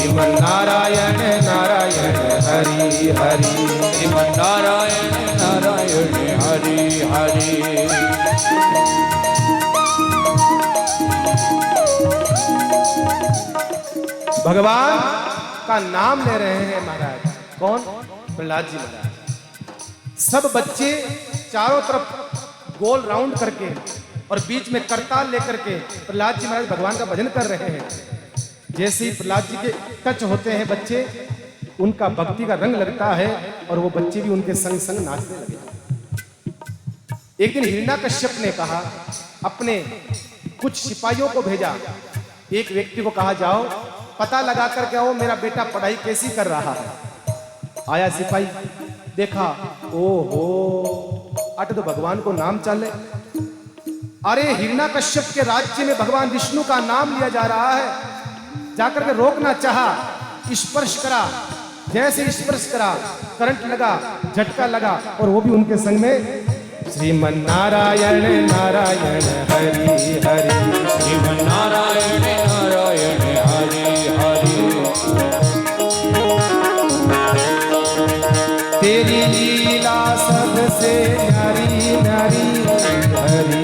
श्रीमन्नारायण नारायण हरि हरि, श्रीमन्नारायण नारायण हरि हरि। भगवान का नाम ले रहे हैं महाराज। कौन? प्रहलाद जी महाराज। सब बच्चे चारों तरफ गोल राउंड करके और बीच में करताल लेकर के प्रहलाद जी महाराज भगवान का भजन कर रहे हैं। जैसे ही प्रहलाद जी के टच होते हैं बच्चे, उनका भक्ति का रंग लगता है और वो बच्चे भी उनके संग संग नाचने लगे। एक दिन हिरण्याकश्यप ने कहा, अपने कुछ सिपाहियों को भेजा, एक व्यक्ति को कहा जाओ पता लगा कर के आओ मेरा बेटा पढ़ाई कैसी कर रहा है। आया सिपाही, देखा, ओहो अट तो भगवान को नाम चले। अरे हिरण्याकश्यप के राज्य में भगवान विष्णु का नाम लिया जा रहा है। जाकर के रोकना चाहा, स्पर्श करा, जैसे स्पर्श करा करंट लगा, झटका लगा और वो भी उनके संग में श्रीमन्नारायण नारायण हरि हरि, श्रीमन्नारायण नारायण हरि हरि। तेरी लीला सबसे न्यारी न्यारी हरि हरि,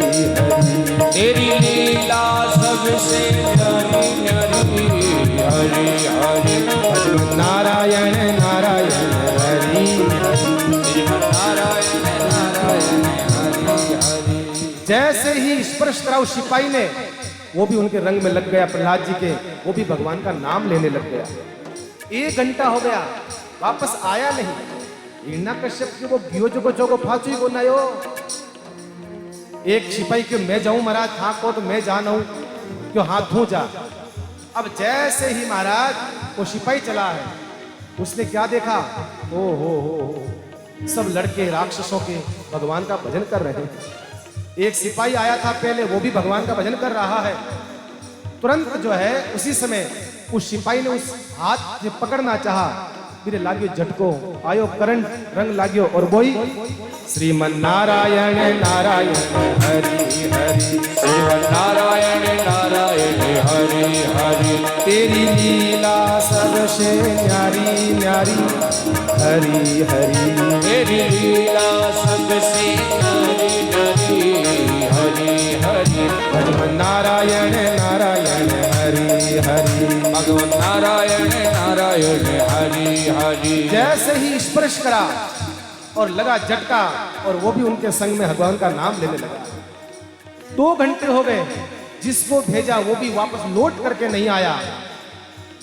तेरी लीला सबसे न्यारी न्यारी हरि हरि। नारायण नारायण हरि, श्रीमन्नारायण नारायण हरि हरि। जैसे ही स्पर्श करा उस सिपाही ने, वो भी उनके रंग में लग गया प्रहलाद जी के, वो भी भगवान का नाम लेने लग गया। 1 घंटा हो गया, वापस आया नहीं। हिरण्याकश्यप के वो गियो जो फाचू को नयो। एक सिपाही क्यों मैं जाऊं महाराज, हाँ को तो मैं जाना हूं, क्यों हाथ धो जा। अब जैसे ही महाराज वो सिपाही चला है, उसने क्या देखा, ओ हो सब लड़के राक्षसों के भगवान का भजन कर रहे हैं। एक सिपाही आया था पहले, वो भी भगवान का भजन कर रहा है। तुरंत जो है उसी समय उस सिपाही ने उस हाथ से पकड़ना चाहा, फिर लागियो झटको, आयो करंट, रंग लागियो और वही श्रीमन्नारायण नारायण हरि हरि, श्रीमन्नारायण नारायण हरि हरि। तेरी लीला सबसे न्यारी न्यारी हरि हरि, तेरी लीला सबसे न्यारी न्यारी हरि हरि। भगवान नारायण नारायण हरि हरि, भगवान नारायण नारायण हरि हरि। जैसे ही स्पर्श करा और लगा झटका और वो भी उनके संग में भगवान का नाम लेने लगा। 2 घंटे हो गए, जिसको भेजा वो भी वापस लौट करके नहीं आया।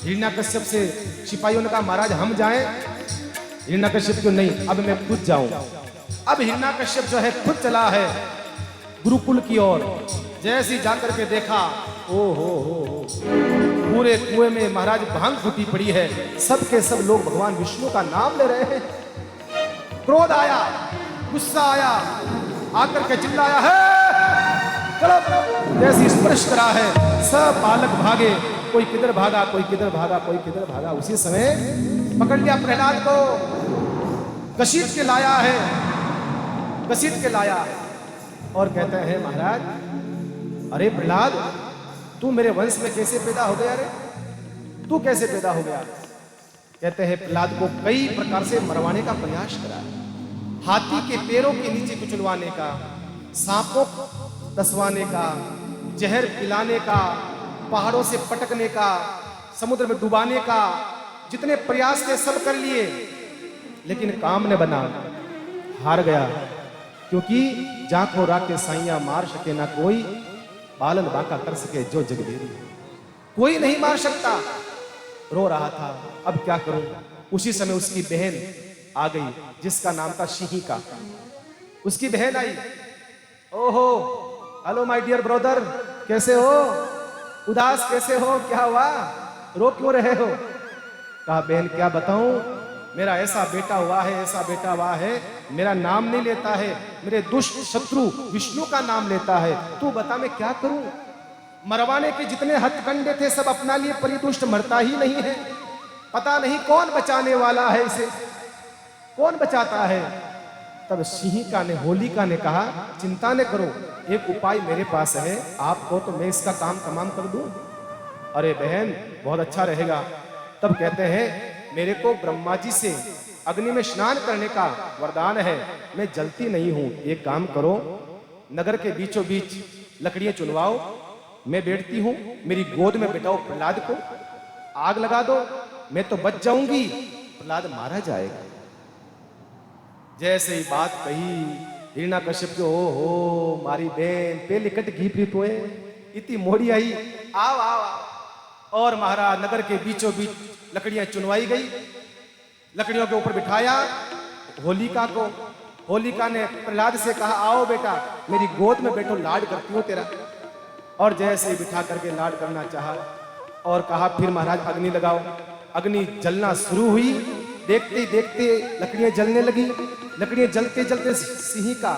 हिरण्याकश्यप से सिपाहियों ने कहा महाराज हम जाएं। हिरण्याकश्यप को नहीं, अब मैं खुद जाऊं। अब हिरण्याकश्यप जो है खुद चला है गुरुकुल की ओर। जैसे ही जाकर के देखा, ओ हो पूरे कुएं में महाराज भांग फूटी पड़ी है। सब के सब लोग भगवान विष्णु का नाम ले रहे हैं। क्रोध आया, गुस्सा आया, आकर के चिल्लाया है चलो। जैसे स्पर्श करा है, सब बालक भागे, कोई किधर भागा, कोई किधर भागा, कोई किधर भागा। उसी समय पकड़ लिया प्रहलाद को, घसीट के लाया है, घसीट के लाया और कहते हैं महाराज अरे प्रहलाद तू मेरे वंश में कैसे पैदा हो गया? रे तू कैसे पैदा हो गया? कहते हैं प्रहलाद को कई प्रकार से मरवाने का प्रयास करा, हाथी के पैरों के नीचे कुचलवाने का, सांपों दसवाने का, जहर पिलाने का, पहाड़ों से पटकने का, समुद्र में डुबाने का, जितने प्रयास थे सब कर लिए, लेकिन काम न बना, हार गया। क्योंकि जाको राके साइया मार सके ना कोई, बालन बांका कर सके जो जगदेरी, कोई नहीं मार सकता। रो रहा था, अब क्या करूं? उसी समय उसकी बहन आ गई जिसका नाम था शिहिका। उसकी बहन आई, ओहो हेलो माय डियर ब्रदर, कैसे हो? उदास कैसे हो? क्या हुआ? रो क्यों रहे हो? कहा बहन क्या बताऊं, मेरा ऐसा बेटा हुआ है, ऐसा बेटा हुआ है, मेरा नाम नहीं लेता है, मेरे दुष्ट शत्रु विष्णु का नाम लेता है। तू बता मैं क्या करूं? मरवाने के जितने हथकंडे थे सब अपना लिए, पर ये दुष्ट मरता ही नहीं है। पता नहीं कौन बचाने वाला है इसे, कौन बचाता है? तब शिहिका ने, होलिका ने कहा चिंता न करो, एक उपाय मेरे पास है, आपको तो मैं इसका काम तमाम कर दूं। अरे बहन बहुत अच्छा रहेगा, तब कहते हैं मेरे को ब्रह्मा जी से अग्नि में स्नान करने का वरदान है, मैं जलती नहीं हूं। एक काम करो, नगर के बीचों बीच लकड़ियां चुनवाओ, मैं बैठती हूं, मेरी गोद में बिठाओ प्रहलाद को, आग लगा दो, मैं तो बच जाऊंगी, प्रहलाद मारा जाएगा। जैसे ही बात कही हिरण्यकश्यप के ओ हो मारी बहन पहले कट घी प्रीत हुए इतनी मोड़ी आई, आओ आओ आओ। और महाराज नगर के बीचों बीच लकड़ियां चुनवाई गई, लकड़ियों के ऊपर बिठाया होलिका को। होलिका ने प्रहलाद से कहा आओ बेटा मेरी गोद में बैठो, लाड करती हूं तेरा। और जैसे ही बिठा करके लाड करना चाहा और कहा फिर महाराज अग्नि लगाओ। अग्नि जलना शुरू हुई, देखते ही देखते लकड़ियां जलने लगी, लकड़ियां जलते जलते सिंह का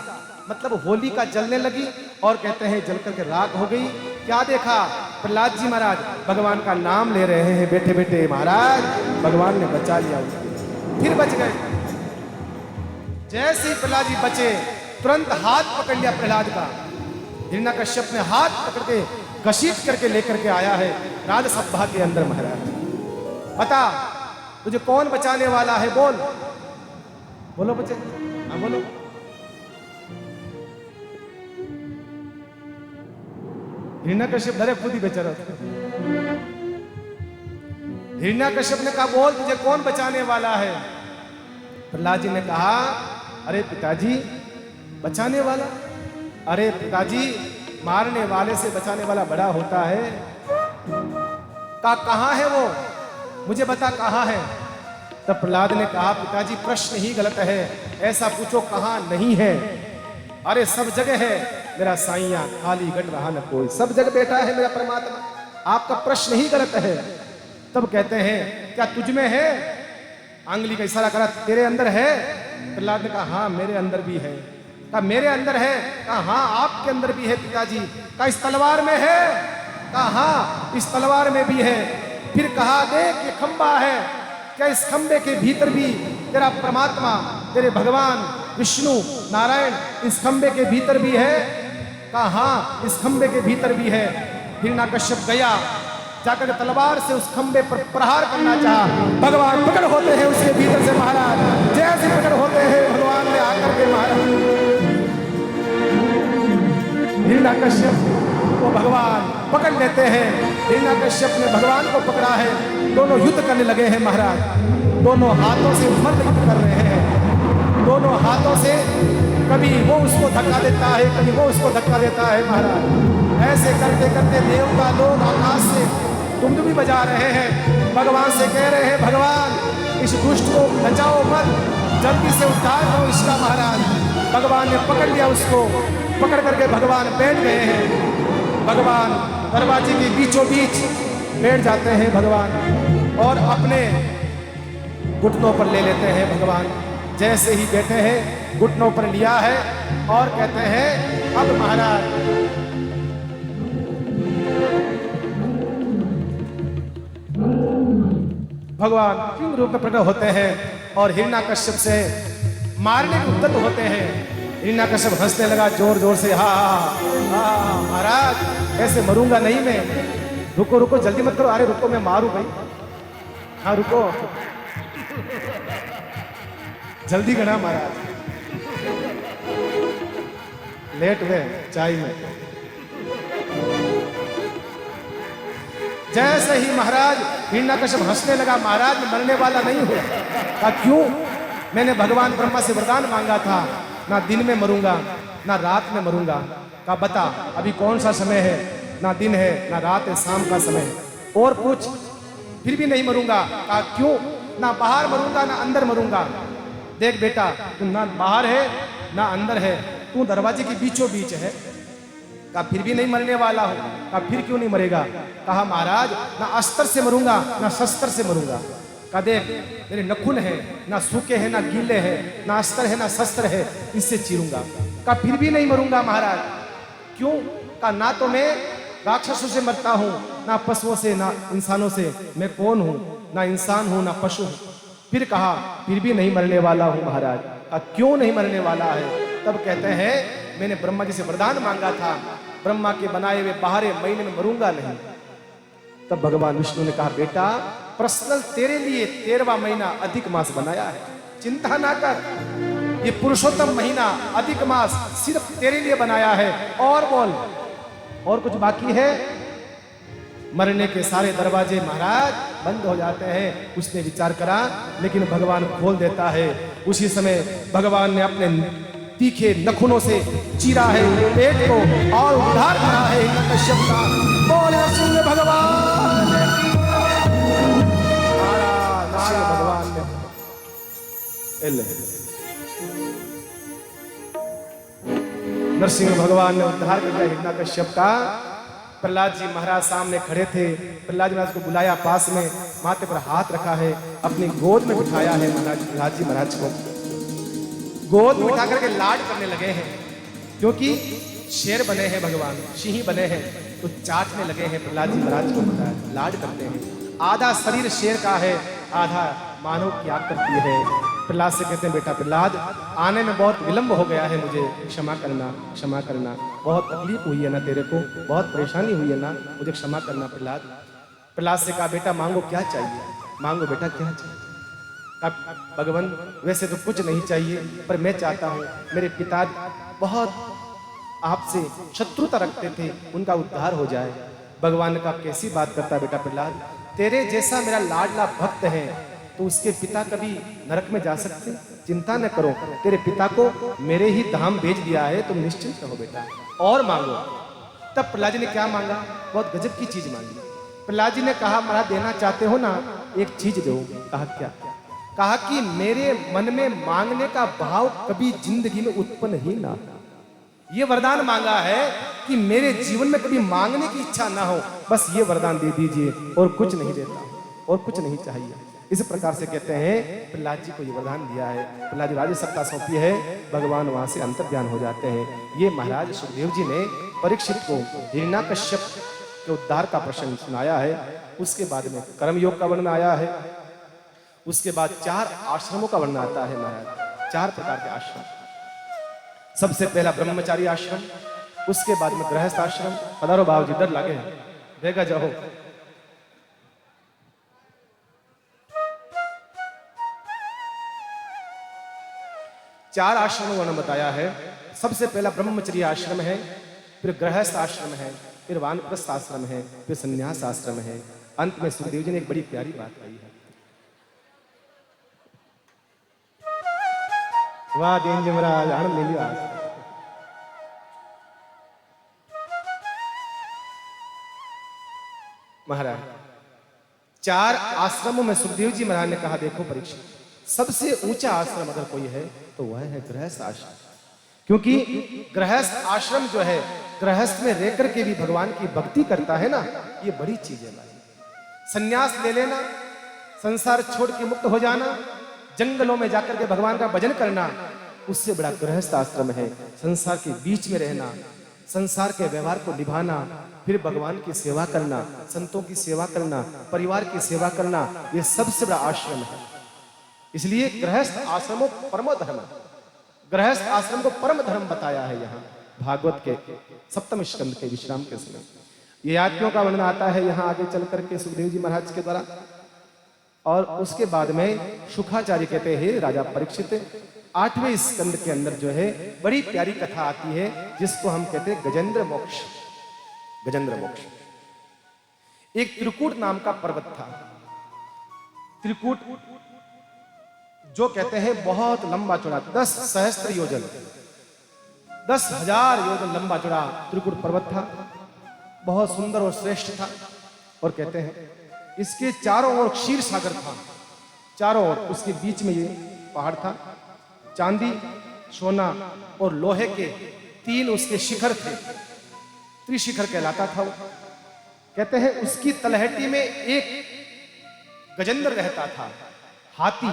मतलब होली का जलने लगी और कहते हैं जल करके राख हो गई। क्या देखा प्रहलाद जी महाराज भगवान का नाम ले रहे हैं बैठे बैठे, महाराज भगवान ने बचा लिया उनको, फिर बच गए। जैसे ही प्रहलाद जी बचे तुरंत हाथ पकड़ लिया प्रहलाद का, हिरण्यकश्यप ने हाथ पकड़ के घसीट करके लेकर के आया है राजसभा के अंदर। महाराज बता तुझे कौन बचाने वाला है, बोल बोलो बच्चे, हाँ बोलो। हिरण्यकश्यप डरे खुद ही बेचारा। हिरण्यकश्यप ने कहा बोल तुझे कौन बचाने वाला है। प्रहलाद जी ने कहा अरे पिताजी बचाने वाला, अरे पिताजी मारने वाले से बचाने वाला बड़ा होता है। कहाँ है वो, मुझे बता कहाँ है। तब प्रहलाद ने कहा पिताजी प्रश्न ही गलत है, ऐसा पूछो कहाँ नहीं है। अरे सब जगह है मेरा साईया, खाली घट रहा न कोई, सब जगह बैठा है मेरा परमात्मा, आपका प्रश्न ही गलत है। तब कहते हैं क्या तुझ में है, आंगली का इशारा करा, तेरे अंदर है। प्रहलाद ने कहा हाँ मेरे अंदर भी है। कहा मेरे अंदर है, कहा हाँ आपके अंदर भी है पिताजी। कहा इस तलवार में है, कहा हाँ इस तलवार में भी है। फिर कहा देख ये खंबा है, क्या इस खंबे के भीतर भी तेरा परमात्मा तेरे भगवान विष्णु नारायण इस खंबे के भीतर भी है। कहा हाँ इस खंबे के भीतर भी है। हिरण्यकश्यप गया, जाकर तलवार से उस खंबे पर प्रहार करना चाहा, भगवान प्रकट होते हैं उसके भीतर से। महाराज जैसे प्रकट होते हैं भगवान ने आकर के महाराज हिरण्यकश्यप को भगवान पकड़ लेते हैं। हिरण्यकश्यप ने भगवान को पकड़ा है, दोनों युद्ध करने लगे हैं महाराज, दोनों हाथों से मर्द युद्ध कर रहे हैं, दोनों हाथों से कभी वो उसको धक्का देता है, कभी वो उसको धक्का देता है। महाराज ऐसे करते करते देवता लोग आकाश से दुमदुमी बजा रहे हैं, भगवान से कह रहे हैं भगवान इस दुष्ट को बचाओ मत, जल्दी से उद्धार करो इसका। महाराज भगवान ने पकड़ लिया उसको, पकड़ करके भगवान बैठ गए हैं। भगवान दरवाजे के बीचों बीच बैठ जाते हैं भगवान और अपने घुटनों पर ले लेते हैं भगवान। जैसे ही बैठे हैं घुटनों पर लिया है और कहते हैं अब महाराज भगवान किंग रूप में प्रकट होते हैं और हिरण्यकश्यप से मारने को उद्यत होते हैं। हिरण्यकश्यप हंसने लगा जोर जोर से, हा हा महाराज ऐसे मरूंगा नहीं मैं, रुको रुको जल्दी मत करो। अरे रुको मैं मारू भाई, हाँ रुको जल्दी करना महाराज, लेट हुए चाय में। जैसे ही महाराज हिरण्यकश्यप हंसने लगा, महाराज मैं मरने वाला नहीं हूं। कहा क्यों, मैंने भगवान ब्रह्मा से वरदान मांगा था, ना दिन में मरूंगा ना रात में मरूंगा। कहा बता अभी कौन सा समय है, ना दिन है ना रात है, शाम का समय है, और पूछ, फिर भी नहीं मरूंगा। कहा क्यों, ना बाहर मरूंगा ना अंदर मरूंगा। देख बेटा तू ना बाहर है ना अंदर है, तू दरवाजे के बीचों बीच है। कहा फिर भी नहीं मरने वाला हूं। कहा फिर क्यों नहीं मरेगा। कहा महाराज ना अस्त्र से मरूंगा ना शस्त्र से मरूंगा। कहा देख मेरे नखुन है, ना सूखे हैं ना गीले हैं, ना अस्त्र है ना शस्त्र है, इससे चीरूंगा। कहा फिर भी नहीं मरूंगा महाराज। क्यों। कहा ना तो मैं राक्षसों से मरता हूं ना पशुओं से ना इंसानों से, मैं कौन हूं, ना इंसान हूं ना पशु हूं। फिर कहा फिर भी नहीं मरने वाला हूं महाराज। कहा क्यों नहीं मरने वाला है। तब कहते हैं मैंने ब्रह्मा जी से वरदान मांगा था, ब्रह्मा के बनाए हुए 12 महीने में मरूंगा नहीं। तब भगवान विष्णु ने कहा बेटा पर्सनल तेरे लिए 13वां महीना अधिक मास बनाया है, चिंता ना कर। ये पुरुषोत्तम महीना अधिक मास सिर्फ तेरे लिए बनाया है। और बोल, और कुछ बाकी है? मरने के सारे दरवाजे महाराज बंद हो जाते हैं। उसने विचार करा, लेकिन भगवान खोल देता है। उसी समय भगवान ने अपने तीखे नखुनों से चीरा है पेट को और उद्धार करा है हिरण्यकश्यप का। बोल नरसिंह भगवान की। नारायण भगवान ने नरसिंह भगवान ने उद्धार कर दिया हिरण्यकश्यप का। प्रहलाद जी महाराज सामने खड़े थे। प्रहलाद जी महाराज को बुलाया पास में, माथे पर हाथ रखा है, अपनी गोद में बिठाया है। प्रहलाद जी महाराज को गोद में बिठा करके लाड करने लगे हैं, क्योंकि शेर बने हैं भगवान, सिंह बने हैं, तो चाटने लगे हैं। प्रहलाद जी महाराज को बताया, लाड करते हैं। आधा शरीर शेर का है, आधा मानव की आकृति है। प्रहलाद से कहते हैं, बेटा प्रहलाद, आने में बहुत विलंब हो गया है, मुझे क्षमा करना, क्षमा करना। बहुत तकलीफ हुई है ना तेरे को, बहुत परेशानी हुई है ना, मुझे क्षमा करना प्रहलाद। प्रहलाद से कहा, बेटा मांगो क्या चाहिए, मांगो बेटा क्या चाहिए। अब भगवान वैसे तो कुछ नहीं चाहिए, पर मैं चाहता हूँ, मेरे पिता बहुत आपसे शत्रुता रखते थे, उनका उद्धार हो जाए। भगवान का कैसी बात करता है बेटा प्रहलाद, तेरे जैसा मेरा लाडला भक्त है, तो उसके पिता कभी नरक में जा सकते? चिंता न करो, तेरे पिता को मेरे ही धाम भेज दिया है, तुम निश्चिंत रहो बेटा, और मांगो। तब प्रहलाद जी ने क्या मांगा? बहुत गजब की चीज मांगी। प्रहलाद जी ने कहा, महाराज देना चाहते हो ना, एक चीज दो। कहा क्या? कहा कि मेरे मन में मांगने का भाव कभी जिंदगी में उत्पन्न ही ना हो। ये वरदान मांगा है कि मेरे जीवन में कभी मांगने की इच्छा ना हो, बस ये वरदान दे दीजिए, और कुछ नहीं देता, और कुछ नहीं चाहिए। इस प्रकार से कहते हैं प्रहलाद जी को ये वरदान दिया है। प्रहलाद जी राज्य सत्ता सौंपी है, भगवान वहां से अंतर्ध्यान हो जाते हैं। ये महाराज सुखदेव जी ने परीक्षित को हिरण्यकश्यप के उद्धार का प्रसंग सुनाया है। उसके बाद में कर्मयोग का वर्णन आया है। उसके बाद 4 आश्रमों का वर्णन आता है महाराज, 4 प्रकार के आश्रम। सबसे पहला ब्रह्मचारी आश्रम, उसके बाद में गृहस्थ आश्रम। पधारो बाबू जी, डर लगे, बेगा जाओ। चार आश्रमों का वर्णन बताया है। सबसे पहला ब्रह्मचर्य आश्रम है, फिर गृहस्थ आश्रम है, फिर वानप्रस्थ आश्रम है, फिर संन्यास आश्रम है। अंत में सुखदेव जी ने एक बड़ी प्यारी बात कही है। वाह देन जी महाराज, आनंद ले लिया। महाराज 4 आश्रमों में सुखदेव जी महाराज ने कहा, देखो परीक्षित, सबसे ऊंचा आश्रम अगर कोई है तो वह है गृहस्थ आश्रम। क्योंकि गृहस्थ आश्रम जो है, गृहस्थ में रहकर के भी भगवान की भक्ति करता है ना, ये बड़ी चीज है भाई। संन्यास ले लेना, संसार छोड़ के मुक्त हो जाना, जंगलों में जाकर के भगवान का भजन करना, उससे बड़ा गृहस्थ आश्रम है। संसार के बीच में रहना, संसार के व्यवहार को निभाना, फिर भगवान की सेवा करना, संतों की सेवा करना, परिवार की सेवा करना, ये सबसे बड़ा आश्रम है। इसलिए गृहस्थ आश्रमों परम धर्म, गृहस्थ आश्रम को परम धर्म बताया है यहाँ भागवत के 7वें स्कंद के विश्राम के समय। ये यात्रियों का वर्णन आता है यहाँ आगे चल करके सुखदेव जी महाराज के द्वारा। और उसके बाद में शुकाचार्य कहते हैं, राजा परीक्षित 8वें स्कंद के अंदर जो है बड़ी प्यारी कथा आती है, जिसको हम कहते हैं गजेंद्र मोक्ष। गजेंद्र मोक्ष एक त्रिकूट नाम का पर्वत था। त्रिकूट जो कहते हैं बहुत लंबा चौड़ा, 10 सहस्त्र योजन, 10,000 योजन लंबा चौड़ा त्रिकूट पर्वत था। बहुत सुंदर और श्रेष्ठ था। और कहते हैं इसके चारों ओर क्षीर सागर था, चारों ओर। उसके बीच में ये पहाड़ था। चांदी, सोना और लोहे के 3 उसके शिखर थे, त्रिशिखर कहलाता था वो। कहते हैं उसकी तलहटी में एक गजेंद्र रहता था, हाथी,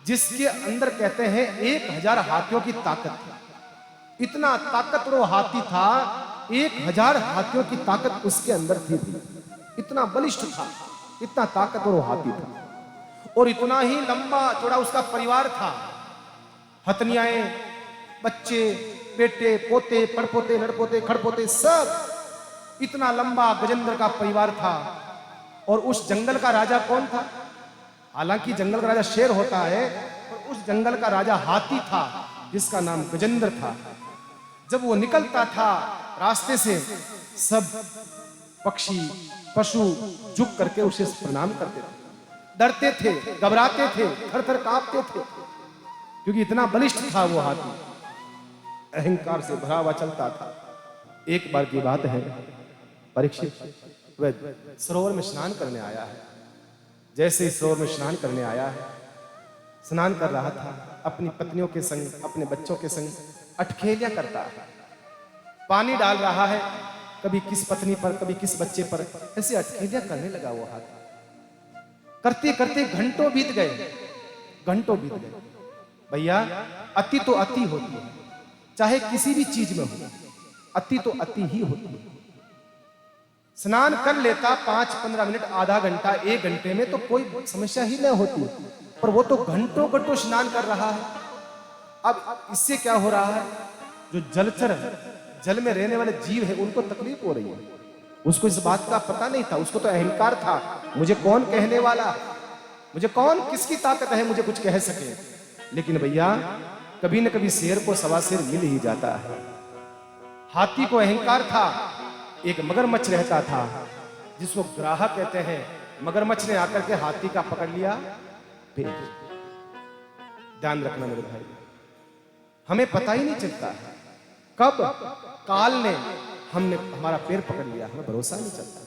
जिसके अंदर कहते हैं 1000 हाथियों की ताकत थी। इतना ताकतवर वो हाथी था, 1000 हाथियों की ताकत उसके अंदर थी। इतना बलिष्ठ था, इतना ताकतवर वो हाथी था। और इतना ही लंबा चौड़ा उसका परिवार था। हथनियाएं, बच्चे, बेटे, पोते, पड़पोते, लड़पोते, खड़पोते, सब। इतना लंबा गजेंद्र का परिवार था। और उस जंगल का राजा कौन था? हालांकि जंगल का राजा शेर होता है, पर उस जंगल का राजा हाथी था जिसका नाम गजेंद्र था। जब वो निकलता था रास्ते से, सब पक्षी पशु झुक करके उसे प्रणाम करते थे, डरते थे, घबराते थे, थर थर कांपते थे, क्योंकि इतना बलिष्ठ था वो हाथी, अहंकार से भरा हुआ चलता था। एक बार की बात है, परीक्षित वह सरोवर में स्नान करने आया है। जैसे ही सरोवर में स्नान करने आया है, स्नान कर रहा था, अपनी पत्नियों के संग, अपने बच्चों के संग अटखेलियां करता है, पानी डाल रहा है, कभी किस पत्नी पर, कभी किस बच्चे पर, ऐसे अटखेलियां करने लगा वो हाथी। करते करते घंटों बीत गए, घंटों बीत गए। भैया, अति तो अति होती है, चाहे किसी भी चीज में हो, अति तो अति ही होती है। स्नान कर लेता 5-15 मिनट, आधा घंटा, 1 घंटे में तो कोई समस्या ही नहीं होती, पर वो तो घंटों घंटों स्नान कर रहा है। अब इससे क्या हो रहा है, जो जलचर, जल में रहने वाले जीव है, उनको तकलीफ हो रही है। उसको इस बात का पता नहीं था, उसको तो अहंकार था, मुझे कौन कहने वाला, मुझे कौन, किसकी ताकत है मुझे कुछ कह सके। लेकिन भैया, कभी न कभी शेर को सवा शेर मिल ही जाता है। हाथी को अहंकार था। एक मगरमच्छ रहता था जिसको ग्राह कहते हैं, मगरमच्छ ने आकर के हाथी का पकड़ लिया पेट। ध्यान रखना मेरे भाई, हमें पता ही नहीं चलता है कब काल ने हमारा पैर पकड़ लिया, हमें भरोसा नहीं चलता।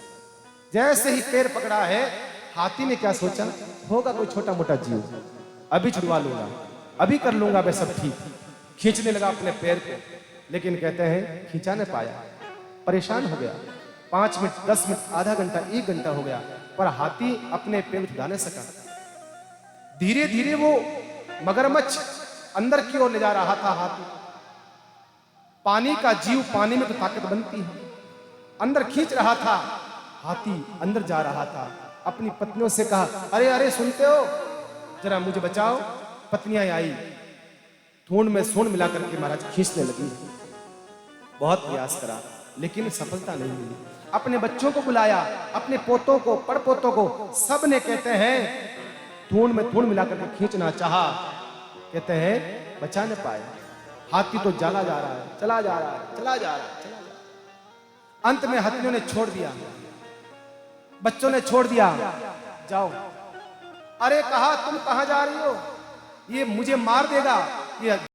जैसे ही पैर पकड़ा है, हाथी ने क्या सोचा, होगा कोई छोटा मोटा जीव, अभी छुड़वा लूंगा, अभी कर लूंगा मैं सब ठीक। खींचने लगा अपने पैर को, लेकिन कहते हैं खींचा नहीं पाया, परेशान हो गया। 5 मिनट, 10 मिनट, आधा घंटा, 1 घंटा हो गया, पर हाथी अपने पैर उठा नहीं सका। धीरे धीरे वो मगरमच्छ अंदर की ओर ले जा रहा था हाथी। पानी का जीव, पानी में तो ताकत बनती है, अंदर खींच रहा था, हाथी अंदर जा रहा था। अपनी पत्नियों से कहा, अरे अरे सुनते हो, जरा मुझे बचाओ। पत्नियां आई, थून में सूंड मिला करके महाराज खींचने लगी। बहुत प्रयास करा, लेकिन सफलता नहीं मिली। अपने बच्चों को बुलाया, अपने पोतों को, पड़पोतों को, सब ने कहते हैं थून में थून मिला करके खींचना चाहा, कहते हैं बचा न पाए। हाथी तो जाला जा रहा है, चला जा रहा है, चला जा रहा है, चला जा रहा है। अंत में हाथियों ने छोड़ दिया, बच्चों ने छोड़ दिया, जाओ। अरे कहा, तुम कहां जा रही हो, ये मुझे मार देगा, ये